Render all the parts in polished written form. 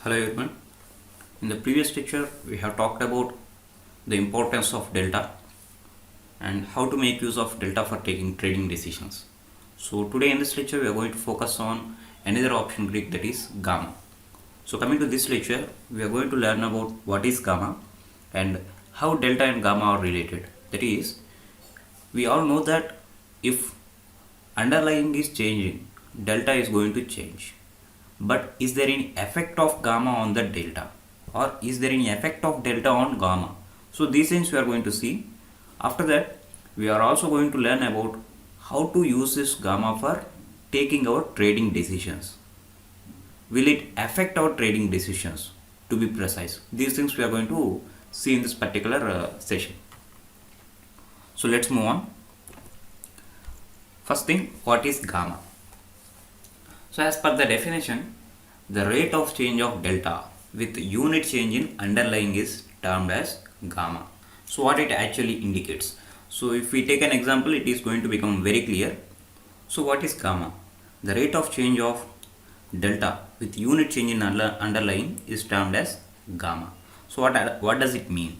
Hello everyone. In the previous lecture, we have talked about the importance of delta and how to make use of delta for taking trading decisions. So today in this lecture, we are going to focus on another option Greek, that is gamma. So coming to this lecture, we are going to learn about what is gamma and how delta and gamma are related. That is, we all know that if underlying is changing, delta is going to change. But is there any effect of gamma on the delta, or is there any effect of delta on gamma? So these things we are going to see. After that, we are also going to learn about how to use this gamma for taking our trading decisions. Will it affect our trading decisions, to be precise? These things we are going to see in this particular session. So let's move on. First thing, what is gamma? So as per the definition, the rate of change of delta with unit change in underlying is termed as gamma. So what it actually indicates? So if we take an example, it is going to become very clear. So what is gamma? The rate of change of delta with unit change in underlying is termed as gamma. So what does it mean?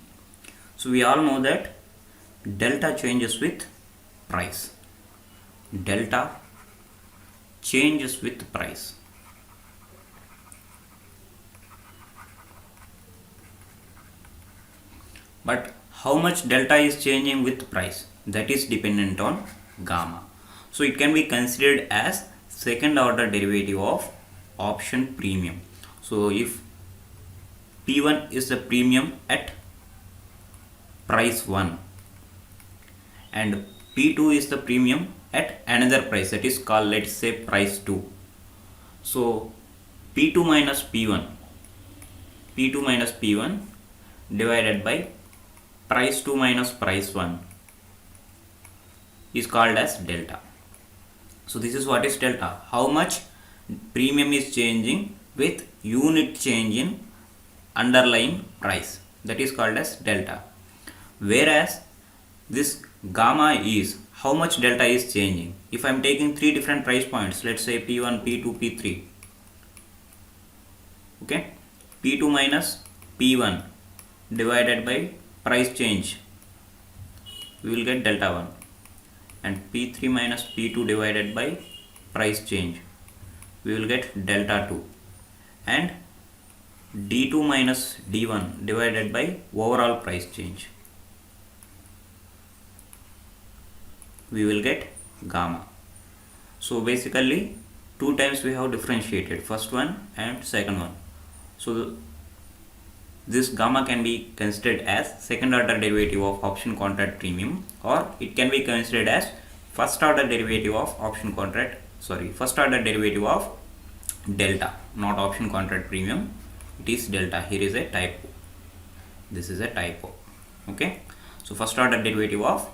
So we all know that delta changes with price. Delta changes with price. But how much delta is changing with price? That is dependent on gamma. So it can be considered as second order derivative of option premium. So if P1 is the premium at price 1 and P2 is the premium at another price, that is called, let's say, price 2. So P2 minus P1 divided by price 2 minus price 1 is called as delta. So this is what is delta. How much premium is changing with unit change in underlying price, that is called as delta. Whereas this gamma is how much delta is changing. If I am taking three different price points, let's say P1, P2, P3, okay, P2 minus P1 divided by price change, we will get delta 1, and P3 minus P2 divided by price change, we will get delta 2, and D2 minus D1 divided by overall price change, we will get gamma. So basically two times we have differentiated, first one and second one. So this gamma can be considered as second order derivative of option contract premium, or it can be considered as first order derivative of first order derivative of delta, not option contract premium, it is delta. Here is a typo, this is a typo, okay. So first order derivative of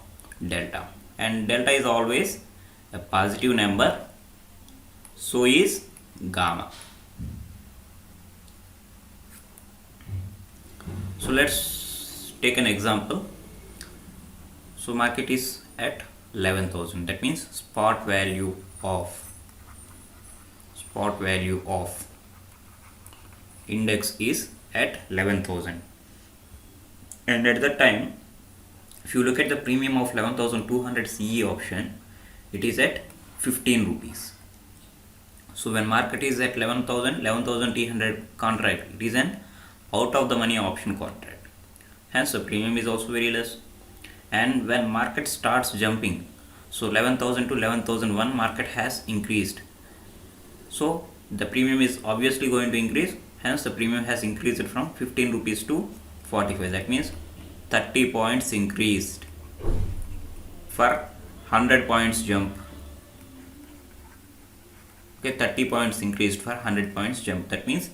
delta, and delta is always a positive number, so is gamma. So let's take an example. So market is at 11,000, that means spot value of index is at 11,000, and at that time, if you look at the premium of 11,200 CE option, it is at 15 rupees. So when market is at 11,300 contract, it is an out of the money option contract, hence the premium is also very less. And when market starts jumping, so 11,000 to 11,001 market has increased, so the premium is obviously going to increase, hence the premium has increased from 15 rupees to 45, that means 30 points increased for 100 points jump, okay, 30 points increased for 100 points jump. That means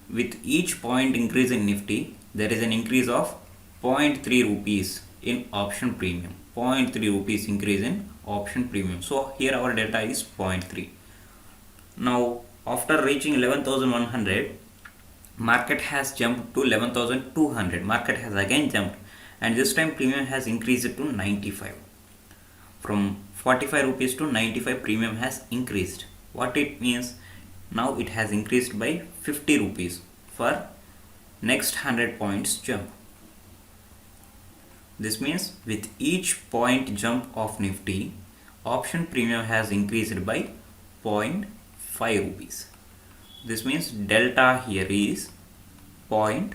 with each point increase in Nifty, there is an increase of 0.3 rupees in option premium, 0.3 rupees increase in option premium. So here our delta is 0.3. Now after reaching 11,100, market has jumped to 11,200, market has again jumped, and this time premium has increased to 95. From 45 rupees to 95 premium has increased. What it means? Now it has increased by 50 rupees. for next 100 points jump. This means with each point jump of Nifty, option premium has increased by 0.5 rupees. This means delta here is 0.5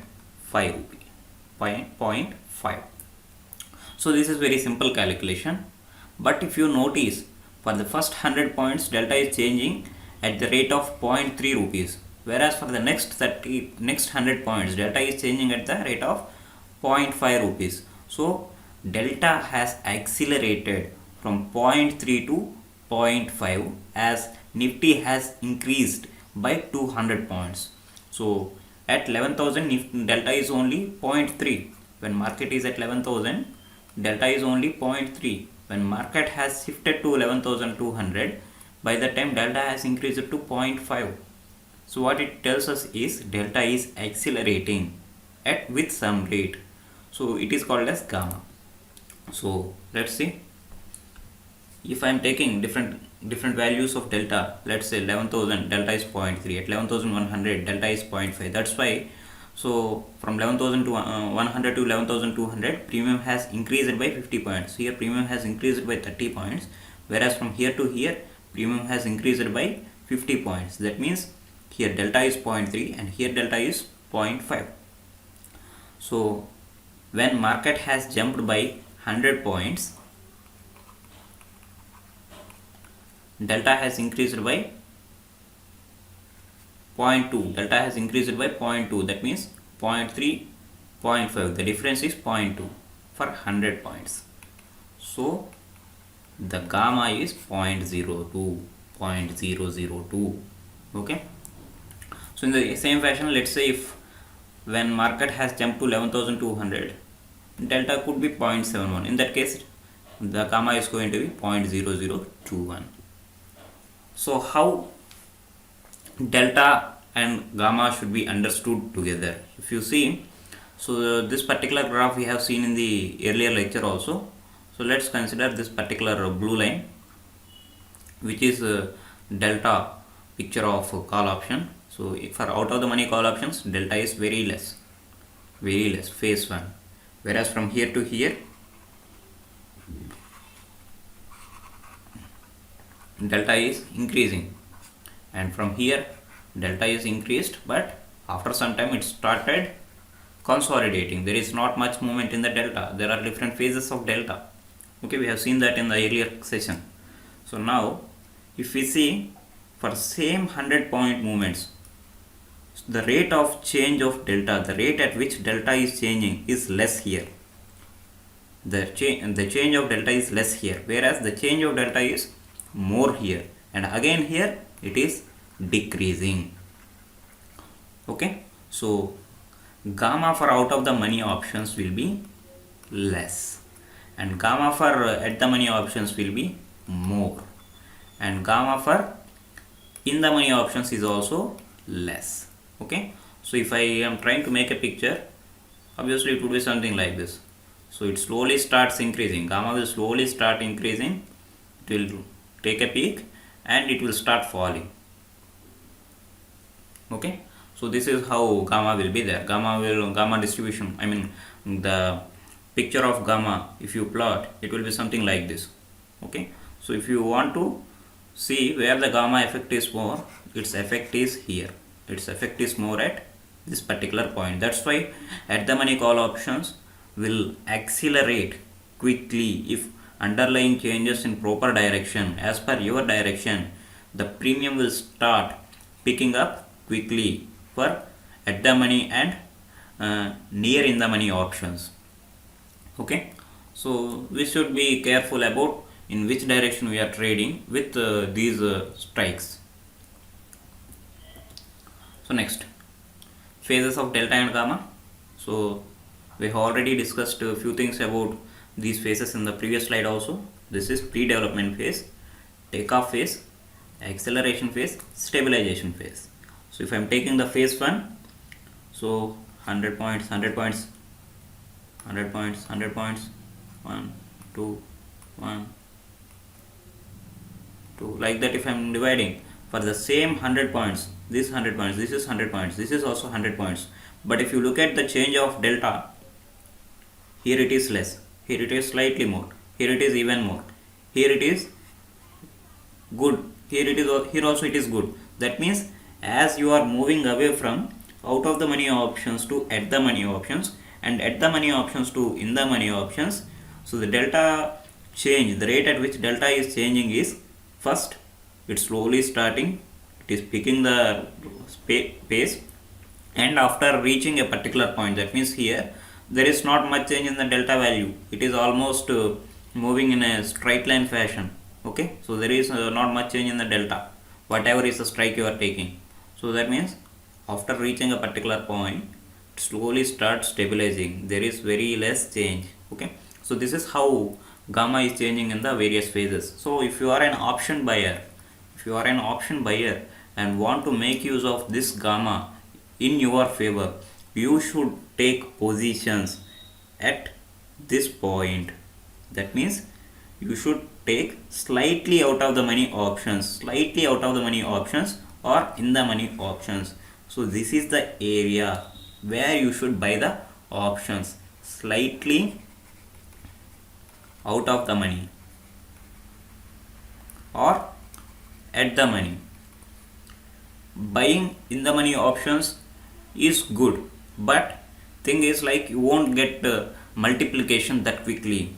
rupee. 0.5. So this is very simple calculation. But if you notice, for the first 100 points, delta is changing at the rate of 0.3 rupees. Whereas for the next 100 points, delta is changing at the rate of 0.5 rupees. So delta has accelerated from 0.3 to 0.5 as Nifty has increased by 200 points. So at 11,000 delta is only 0.3. When market is at 11,000, delta is only 0.3. When market has shifted to 11,200, by the time delta has increased to 0.5. So what it tells us is delta is accelerating at with some rate. So it is called as gamma. So let's see. If I am taking different values of delta, let's say 11,000 delta is 0.3, at 11,100 delta is 0.5. That's why, so from 11,000 to 100 to 11,200, premium has increased by 50 points. Here premium has increased by 30 points, whereas from here to here premium has increased by 50 points. That means here delta is 0.3 and here delta is 0.5. So when market has jumped by 100 points, delta has increased by 0.2. Delta has increased by 0.2. That means 0.3, 0.5. The difference is 0.2 for 100 points. So the gamma is 0.02, 0.002. Okay. So in the same fashion, let's say if when market has jumped to 11,200, delta could be 0.71. In that case, the gamma is going to be 0.0021. So how delta and gamma should be understood together? If you see, so this particular graph we have seen in the earlier lecture also. So let's consider this particular blue line, which is delta picture of call option. So for out of the money call options, delta is very less, phase 1. Whereas from here to here, delta is increasing, and from here delta is increased, but after some time it started consolidating. There is not much movement in the delta. There are different phases of delta. Okay, we have seen that in the earlier session. So now if we see, for same 100 point movements, the rate of change of delta, the rate at which delta is changing is less here. The change of delta is less here, whereas the change of delta is more here, and again here it is decreasing. Okay, so gamma for out of the money options will be less, and gamma for at the money options will be more, and gamma for in the money options is also less. Okay, so if I am trying to make a picture, obviously it would be something like this. So it slowly starts increasing, gamma will slowly start increasing, it will take a peak and it will start falling. Okay, so this is how gamma will be there. Gamma distribution, I mean the picture of gamma, if you plot, it will be something like this. Okay, so if you want to see where the gamma effect is more, its effect is here. Its effect is more at this particular point. That's why at the money call options will accelerate quickly if underlying changes in proper direction as per your direction. The premium will start picking up quickly for at the money and near in the money options. Okay, so we should be careful about in which direction we are trading with these strikes. So next, phases of delta and gamma. So we have already discussed a few things about these phases in the previous slide also. This is pre-development phase, takeoff phase, acceleration phase, stabilization phase. So if I am taking the phase 1, so 100 points, 100 points, 100 points, 100 points, 1, 2, 1, 2, like that. If I am dividing for the same 100 points, this 100 points, this is 100 points, this is also 100 points. But if you look at the change of delta, here it is less, here it is slightly more, here it is even more, here it is good, here also it is good. That means as you are moving away from out of the money options to at the money options, and at the money options to in the money options, so the delta change, the rate at which delta is changing is, first it's slowly starting, it is picking the pace, and after reaching a particular point, that means here there is not much change in the delta value, it is almost moving in a straight line fashion. Okay, so there is not much change in the delta, whatever is the strike you are taking. So that means after reaching a particular point, it slowly starts stabilizing, there is very less change. Okay, so this is how gamma is changing in the various phases. So if you are an option buyer, and want to make use of this gamma in your favor, you should take positions at this point. That means you should take slightly out of the money options, or in the money options. So this is the area where you should buy the options, slightly out of the money or at the money. Buying in the money options is good, but thing is, like, you won't get multiplication that quickly.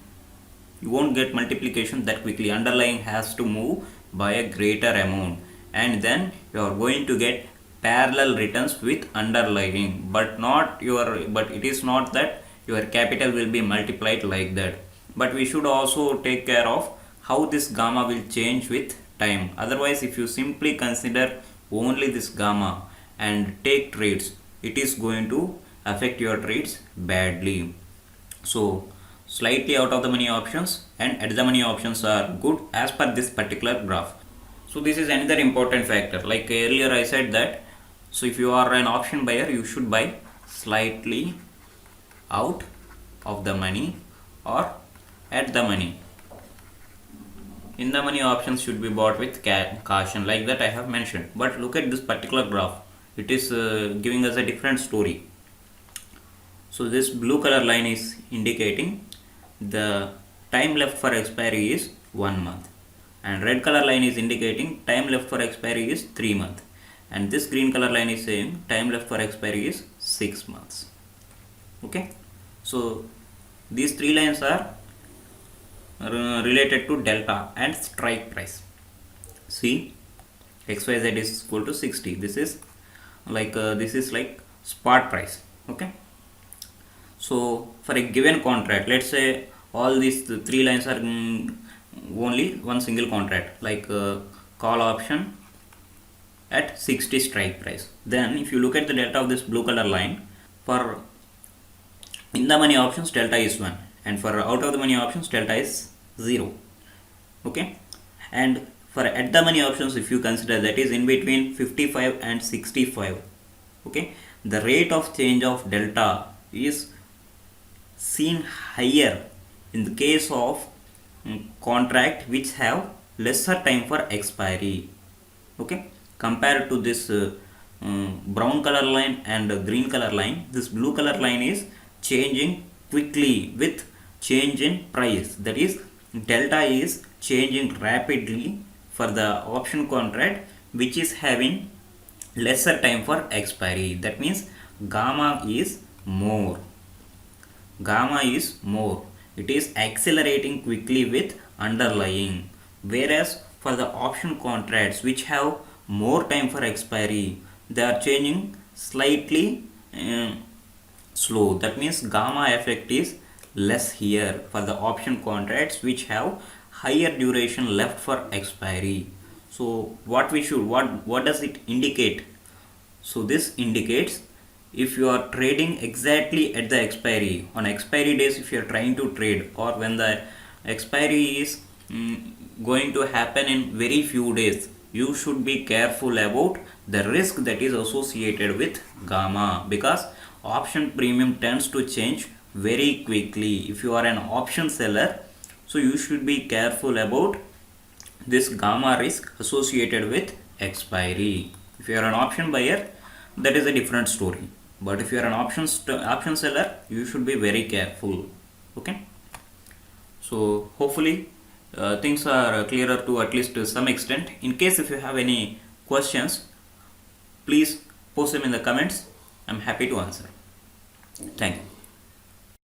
Underlying has to move by a greater amount, and then you are going to get parallel returns with underlying, but it is not that your capital will be multiplied like that. But we should also take care of how this gamma will change with time. Otherwise, if you simply consider only this gamma and take trades, it is going to affect your trades badly. So slightly out of the money options and at the money options are good as per this particular graph. So this is another important factor. Like earlier I said that, so if you are an option buyer, you should buy slightly out of the money or at the money. In the money options should be bought with caution, like that I have mentioned. But look at this particular graph, it is giving us a different story. So this blue color line is indicating the time left for expiry is 1 month, and red color line is indicating time left for expiry is 3 months, and this green color line is saying time left for expiry is 6 months. Okay, so these three lines are related to delta and strike price. See, XYZ is equal to 60. This is like spot price. Okay, so for a given contract, let's say all these three lines are only one single contract, like call option at 60 strike price. Then if you look at the delta of this blue color line, for in the money options delta is 1, and for out of the money options delta is 0. Okay, and for at the money options, if you consider, that is in between 55 and 65. Okay, the rate of change of delta is seen higher in the case of contract which have lesser time for expiry. Okay, compared to this brown color line and green color line, this blue color line is changing quickly with change in price. That is, delta is changing rapidly for the option contract which is having lesser time for expiry. That means gamma is more. It is accelerating quickly with underlying, whereas for the option contracts which have more time for expiry, they are changing slightly slow. That means gamma effect is less here for the option contracts which have higher duration left for expiry. So what does it indicate? So this indicates, if you are trading exactly at the expiry, on expiry days, if you are trying to trade, or when the expiry is going to happen in very few days, you should be careful about the risk that is associated with gamma, because option premium tends to change very quickly. If you are an option seller, so you should be careful about this gamma risk associated with expiry. If you are an option buyer, that is a different story. But if you are an option seller, you should be very careful. Okay. So hopefully things are clearer to at least some extent. In case if you have any questions, please post them in the comments. I'm happy to answer. Thank you.